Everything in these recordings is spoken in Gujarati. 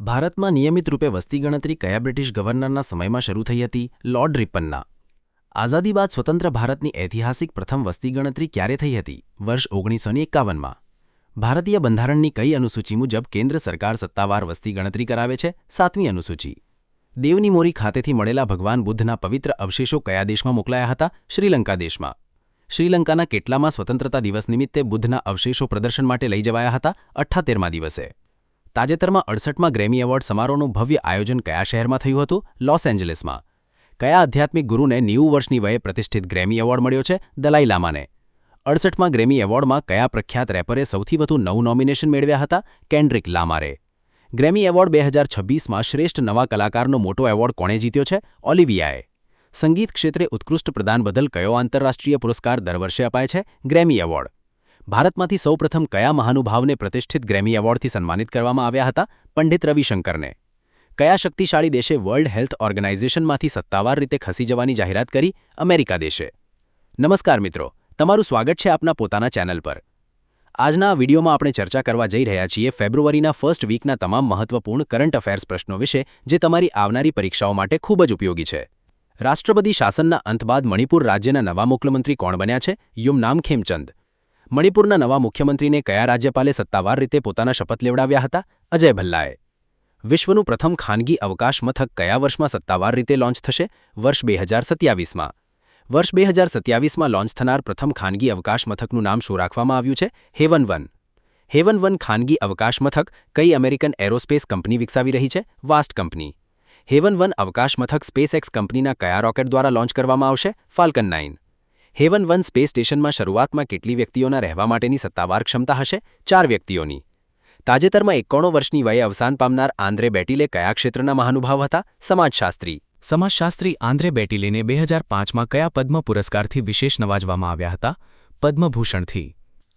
ભારતમાં નિયમિત રૂપે વસ્તી ગણતરી કયા બ્રિટિશ ગવર્નરના સમયમાં શરૂ થઈ હતી? લોર્ડ રિપનના. આઝાદી બાદ સ્વતંત્ર ભારતની ઐતિહાસિક પ્રથમ વસ્તી ગણતરી ક્યારે થઈ હતી? વર્ષ 1951માં. ભારતીય બંધારણની કઈ અનુસૂચિ મુજબ કેન્દ્ર સરકાર સત્તાવાર વસ્તી ગણતરી કરાવે છે? 7મી અનુસૂચિ. દેવની મોરી ખાતેથી મળેલા ભગવાન બુદ્ધના પવિત્ર અવશેષો કયા દેશમાં મોકલાયા હતા? શ્રીલંકા દેશમાં. શ્રીલંકાના કેટલામાં સ્વતંત્રતા દિવસ નિમિત્તે બુદ્ધના અવશેષો પ્રદર્શન માટે લઈ જવાયા હતા? 78મા દિવસે. તાજેતરમાં 68મા ગ્રેમી એવોર્ડ સમારોહનું ભવ્ય આયોજન કયા શહેરમાં થયું હતું? લોસ એન્જલિસમાં. કયા આધ્યાત્મિક ગુરુને 90 વર્ષની વયે પ્રતિષ્ઠિત ગ્રેમી એવોર્ડ મળ્યો છે? દલાઈ લામાને. 68મા ગ્રેમી એવોર્ડમાં કયા પ્રખ્યાત રેપરે સૌથી વધુ 9 નોમિનેશન મેળવ્યા હતા? કેન્ડ્રિક લામારે. ગ્રેમી એવોર્ડ 2026માં શ્રેષ્ઠ નવા કલાકારનો મોટો એવોર્ડ કોણે જીત્યો છે? ઓલિવિયાએ. સંગીત ક્ષેત્રે ઉત્કૃષ્ટ પ્રદાન બદલ કયો આંતરરાષ્ટ્રીય પુરસ્કાર દર વર્ષે અપાય છે? Grammy award. ભારતમાંથી સૌપ્રથમ કયા મહાનુભાવને પ્રતિષ્ઠિત ગ્રેમી એવોર્ડથી સન્માનિત કરવામાં આવ્યા હતા? પંડિત રવિશંકરને. કયા શક્તિશાળી દેશે વર્લ્ડ હેલ્થ ઓર્ગેનાઇઝેશનમાંથી સત્તાવાર રીતે ખસી જવાની જાહેરાત કરી? અમેરિકા દેશે. નમસ્કાર મિત્રો, તમારું સ્વાગત છે આપના પોતાના ચેનલ પર. આજના આ વિડીયોમાં આપણે ચર્ચા કરવા જઈ રહ્યા છીએ ફેબ્રુઆરીના ફર્સ્ટ વીકના તમામ મહત્વપૂર્ણ કરંટ અફેર્સ પ્રશ્નો વિશે, જે તમારી આવનારી પરીક્ષાઓ માટે ખૂબ જ ઉપયોગી છે. રાષ્ટ્રપતિ શાસનના અંત બાદ મણિપુર રાજ્યના નવા મુખ્યમંત્રી કોણ બન્યા છે? યુમનામ ખેમચંદ. મણિપુરના નવા મુખ્યમંત્રીને કયા રાજ્યપાલે સત્તાવાર રીતે પોતાના શપથ લેવડાવ્યા હતા? અજય ભલ્લાએ. વિશ્વનું પ્રથમ ખાનગી અવકાશ મથક કયા વર્ષમાં સત્તાવાર રીતે લોન્ચ થશે? વર્ષ 2027માં. વર્ષ 2027માં લોન્ચ થનાર પ્રથમ ખાનગી અવકાશ મથકનું નામ શું રાખવામાં આવ્યું છે? હેવન-1. હેવન-1 ખાનગી અવકાશ મથક કઈ અમેરિકન એરોસ્પેસ કંપની વિકસાવી રહી છે? Vast company. હેવન-1 અવકાશ મથક સ્પેસએક્સ કંપનીના કયા રોકેટ દ્વારા લોન્ચ કરવામાં આવશે? ફાલ્કન 9. હેવન-1 સ્પેસ સ્ટેશનમાં શરૂઆતમાં કેટલી વ્યક્તિઓના રહેવા માટેની સત્તાવાર ક્ષમતા હશે? 4 વ્યક્તિઓની. તાજેતરમાં 91 વર્ષની વયે અવસાન પામનાર આંદ્રે બેટિલે કયા ક્ષેત્રના મહાનુભાવ હતા? સમાજશાસ્ત્રી. સમાજશાસ્ત્રી આંદ્રે બેટિલેને 2005માં કયા પદ્મ પુરસ્કારથી વિશેષ નવાજવામાં આવ્યા હતા? પદ્મભૂષણથી.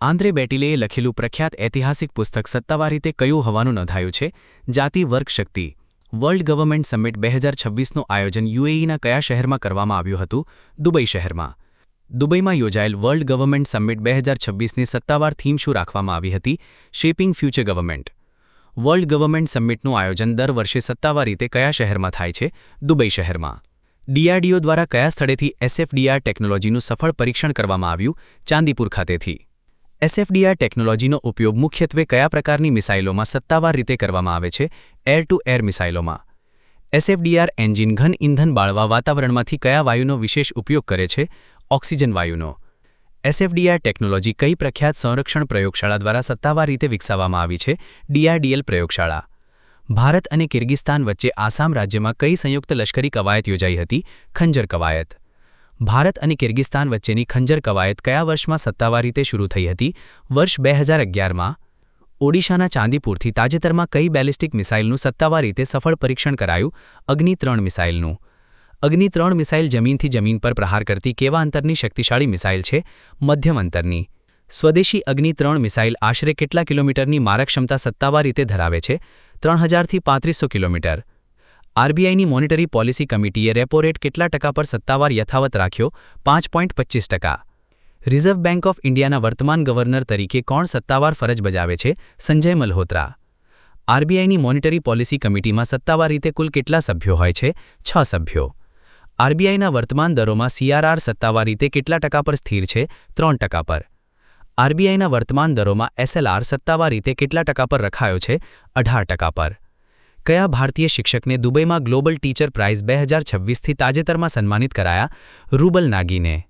આંદ્રે બેટિલેએ લખેલું પ્રખ્યાત ઐતિહાસિક પુસ્તક સત્તાવાર રીતે કયું હોવાનું નોંધાયું છે? જાતિ વર્ગ શક્તિ. વર્લ્ડ ગવર્મેન્ટ સમિટ 2026નું આયોજન યુએઈના કયા શહેરમાં કરવામાં આવ્યું હતું? દુબઈ શહેરમાં. દુબઈમાં યોજાયેલ વર્લ્ડ ગવર્મેન્ટ સમિટ 2026ની સત્તાવાર થીમ શું રાખવામાં આવી હતી? Shaping future government. World government સમિટનું આયોજન દર વર્ષે સત્તાવાર રીતે કયા શહેરમાં થાય છે? દુબઈ શહેરમાં. ડીઆરડીઓ દ્વારા કયા સ્થળેથી એસએફડીઆર ટેકનોલોજીનું સફળ પરીક્ષણ કરવામાં આવ્યું? ચાંદીપુર ખાતેથી. એસએફડીઆર ટેકનોલોજીનો ઉપયોગ મુખ્યત્વે કયા પ્રકારની મિસાઇલોમાં સત્તાવાર રીતે કરવામાં આવે છે? એર ટુ એર મિસાઇલોમાં. એસએફડીઆર એન્જિન ઘન ઇંધણ બાળવા વાતાવરણમાંથી કયા વાયુનો વિશેષ ઉપયોગ કરે છે? ઓક્સિજન વાયુનો. એસએફડીઆર ટેકનોલોજી કઈ પ્રખ્યાત સંરક્ષણ પ્રયોગશાળા દ્વારા સત્તાવાર રીતે વિકસાવવામાં આવી છે? ડીઆરડીએલ પ્રયોગશાળા. ભારત અને કિર્ગિસ્તાન વચ્ચે આસામ રાજ્યમાં કઈ સંયુક્ત લશ્કરી કવાયત યોજાઈ હતી? ખંજર કવાયત. ભારત અને કિર્ગિસ્તાન વચ્ચેની ખંજર કવાયત કયા વર્ષમાં સત્તાવાર રીતે શરૂ થઈ હતી? વર્ષ 2011માં. ઓડિશાના ચાંદીપુરથી તાજેતરમાં કઈ બેલિસ્ટિક મિસાઇલનું સત્તાવાર રીતે સફળ પરીક્ષણ કરાયું? અગ્નિ-3 મિસાઇલનું. અગ્નિ-3 મિસાઇલ જમીનથી જમીન પર પ્રહાર કરતી કેવા અંતરની શક્તિશાળી મિસાઇલ છે? મધ્યમ અંતરની. સ્વદેશી અગ્નિ-3 મિસાઇલ આશરે કેટલા કિલોમીટરની મારક ક્ષમતા સત્તાવાર રીતે ધરાવે છે? 3000થી 3500 કિલોમીટર. આરબીઆઈની મોનિટરી પોલિસી કમિટીએ રેપો રેટ કેટલા ટકા પર સત્તાવાર યથાવત રાખ્યો? 5.25%. રિઝર્વ બેંક ઓફ ઇન્ડિયાના વર્તમાન ગવર્નર તરીકે કોણ સત્તાવાર ફરજ બજાવે છે? સંજય મલ્હોત્રા. આરબીઆઈની મોનિટરી પોલિસી કમિટીમાં સત્તાવાર રીતે કુલ કેટલા સભ્યો હોય છે? 6 સભ્યો. આરબીઆઈના વર્તમાન દરોમાં સીઆરઆર સત્તાવાર રીતે કેટલા ટકા પર સ્થિર છે? 3% પર. આરબીઆઈના વર્તમાન દરોમાં એસએલઆર સત્તાવાર રીતે કેટલા ટકા પર રખાયો છે? 18% પર. કયા ભારતીય શિક્ષકને દુબઈમાં ગ્લોબલ ટીચર પ્રાઇઝ 2026થી તાજેતરમાં સન્માનિત કરાયા? રૂબલ નાગીને.